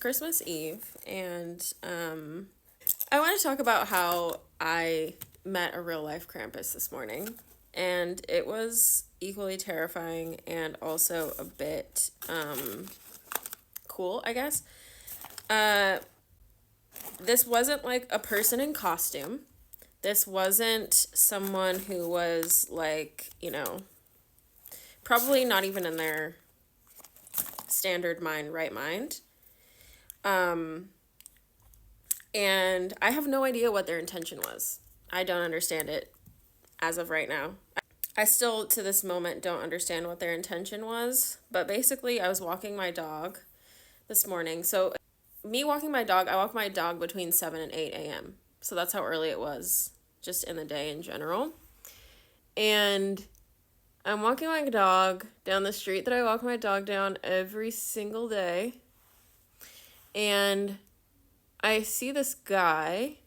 Christmas Eve, and I want to talk about how I met a real life Krampus this morning, and it was equally terrifying and also a bit cool, I guess. Uh, this wasn't like a person in costume. This wasn't someone who was like, probably not even in their standard right mind. And I have no idea what their intention was. I don't understand it as of right now. I still, to this moment, don't understand what their intention was. But basically, I was walking my dog this morning. So, me walking my dog, I walk my dog between 7 and 8 a.m. So, that's how early it was, just in the day in general. And I'm walking my dog down the street that I walk my dog down every single day. And I see this guy,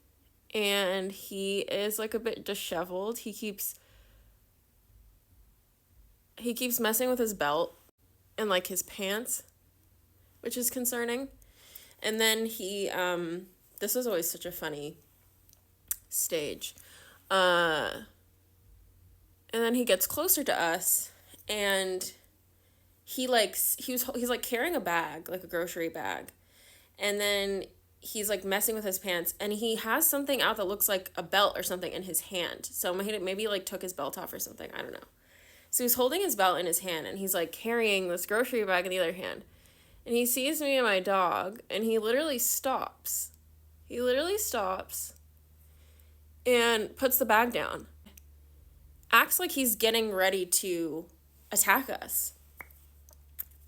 and he is like a bit disheveled. He keeps messing with his belt and like his pants, which is concerning. And then this was always such a funny stage. And then he gets closer to us, and he's like carrying a bag, like a grocery bag. And then he's like messing with his pants, and he has something out that looks like a belt or something in his hand. So maybe like took his belt off or something. I don't know. So he's holding his belt in his hand, and he's like carrying this grocery bag in the other hand. And he sees me and my dog, and he literally stops. He literally stops and puts the bag down. Acts like he's getting ready to attack us.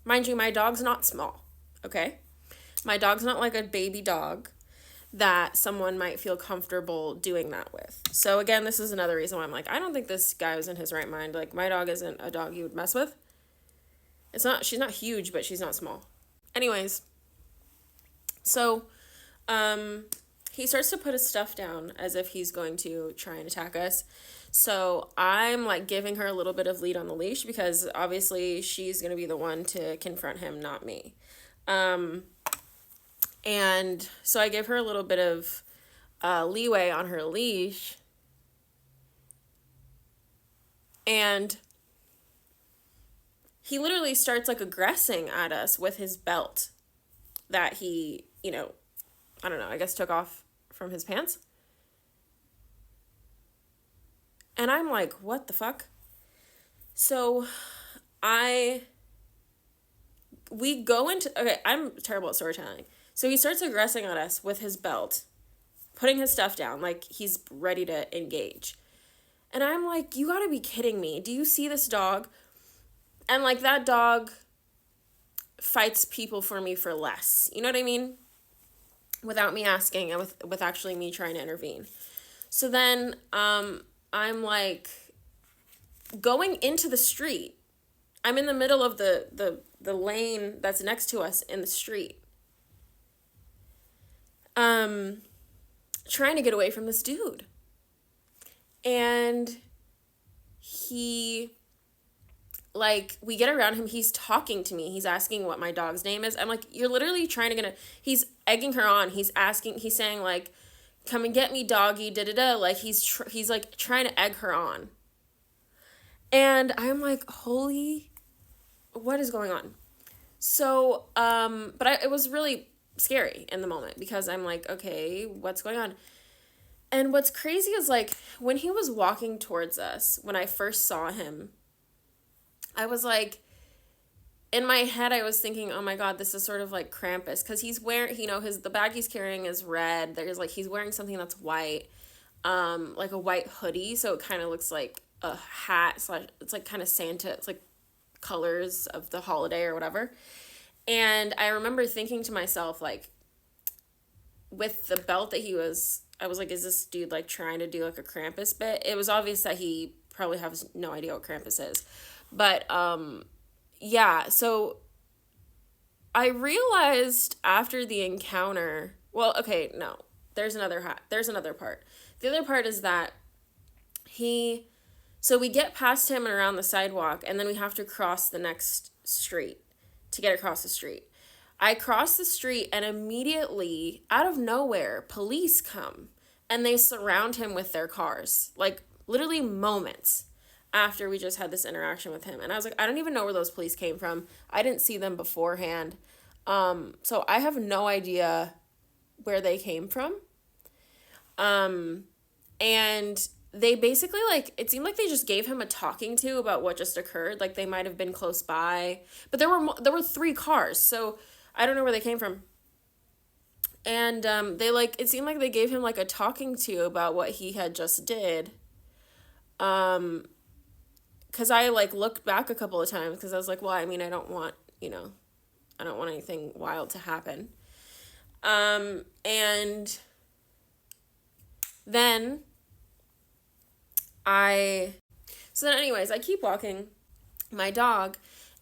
Mind you, my dog's not small, okay? My dog's not like a baby dog that someone might feel comfortable doing that with. So again, this is another reason why I'm like, I don't think this guy was in his right mind. Like, my dog isn't a dog you would mess with. She's not huge, but she's not small. Anyways, so he starts to put his stuff down as if he's going to try and attack us. So I'm like giving her a little bit of lead on the leash, because obviously she's going to be the one to confront him, not me. And so I give her a little bit of leeway on her leash. And he literally starts like aggressing at us with his belt that he, I don't know, I guess took off from his pants. And I'm like, what the fuck? So we go into, okay, I'm terrible at storytelling. So he starts aggressing at us with his belt, putting his stuff down, like he's ready to engage. And I'm like, you gotta be kidding me. Do you see this dog? And like, that dog fights people for me for less. You know what I mean? Without me asking, and with actually me trying to intervene. So then I'm like going into the street. I'm in the middle of the lane that's next to us in the street. Trying to get away from this dude. And he, like, we get around him, he's talking to me, he's asking what my dog's name is. I'm like, you're literally trying to he's egging her on, he's saying like, come and get me, doggy, da-da-da, like he's like trying to egg her on. And I'm like, holy, what is going on? So, it was really scary in the moment, because I'm like, okay, what's going on? And what's crazy is, like, when he was walking towards us, when I first saw him, I was like, in my head, I was thinking, oh my God, this is sort of like Krampus, because he's wearing, the bag he's carrying is red. There's like, he's wearing something that's white, like a white hoodie. So it kind of looks like a hat / it's like kind of Santa. It's like colors of the holiday or whatever. And I remember thinking to myself, like, with the belt that I was like, is this dude like trying to do like a Krampus bit? It was obvious that he probably has no idea what Krampus is. But, yeah, so I realized after the encounter, well, okay, no, there's another part. The other part is that so we get past him and around the sidewalk, and then we have to cross the next street to get across the street. I cross the street and immediately, out of nowhere, police come and they surround him with their cars. Like, literally moments after we just had this interaction with him. And I was like, I don't even know where those police came from. I didn't see them beforehand. So I have no idea where they came from. And they basically, like, it seemed like they just gave him a talking to about what just occurred. Like, they might have been close by. But there were 3 cars, so I don't know where they came from. And they, like, it seemed like they gave him, like, a talking to about what he had just did. Because I, like, looked back a couple of times because I was like, well, I mean, I don't want anything wild to happen. And then so then anyways, I keep walking my dog,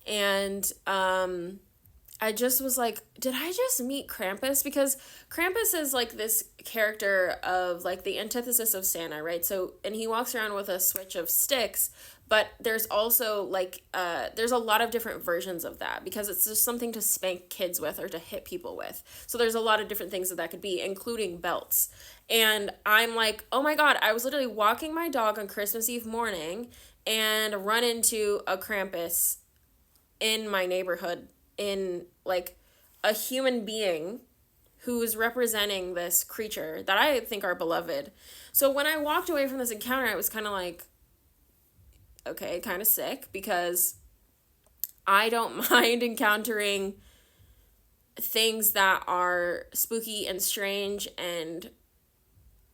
and I just was like, did I just meet Krampus? Because Krampus is like this character of like the antithesis of Santa, right? So, and he walks around with a switch of sticks, but there's also like, there's a lot of different versions of that because it's just something to spank kids with or to hit people with. So there's a lot of different things that could be, including belts. And I'm like, oh my God, I was literally walking my dog on Christmas Eve morning and run into a Krampus in my neighborhood, in like a human being who's representing this creature that I think are beloved. So when I walked away from this encounter, I was kind of like, okay, kind of sick, because I don't mind encountering things that are spooky and strange and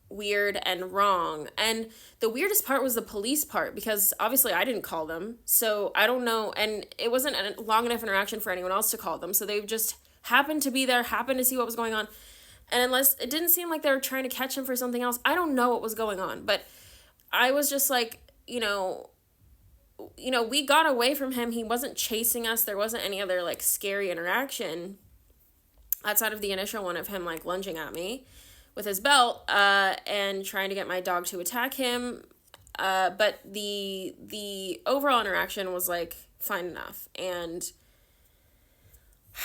weird and wrong. And the weirdest part was the police part, because obviously I didn't call them, so I don't know, and it wasn't a long enough interaction for anyone else to call them, so they just happened to be there, happened to see what was going on. And unless it didn't seem like they were trying to catch him for something else, I don't know what was going on. But I was just like, we got away from him. He wasn't chasing us. There wasn't any other like scary interaction outside of the initial one of him like lunging at me with his belt and trying to get my dog to attack him. But the overall interaction was like fine enough. And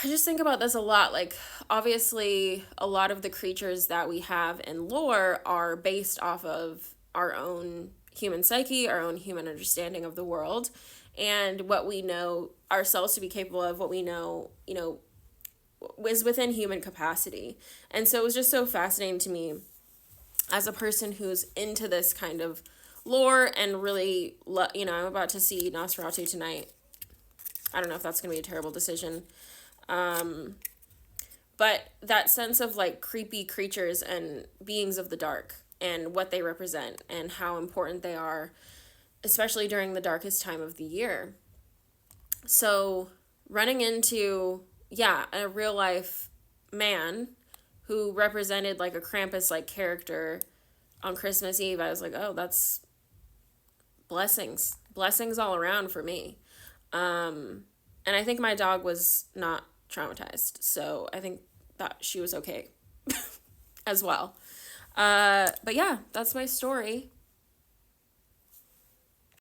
I just think about this a lot. Like, obviously, a lot of the creatures that we have in lore are based off of our own human psyche, our own human understanding of the world, and what we know ourselves to be capable of, what we know, is within human capacity. And so it was just so fascinating to me as a person who's into this kind of lore and really, I'm about to see Nosferatu tonight. I don't know if that's going to be a terrible decision. But that sense of like creepy creatures and beings of the dark and what they represent and how important they are, especially during the darkest time of the year. So running into, a real life man who represented like a Krampus like character on Christmas Eve, I was like, oh, that's blessings all around for me. And I think my dog was not traumatized, so I think that she was okay as well. But yeah, that's my story.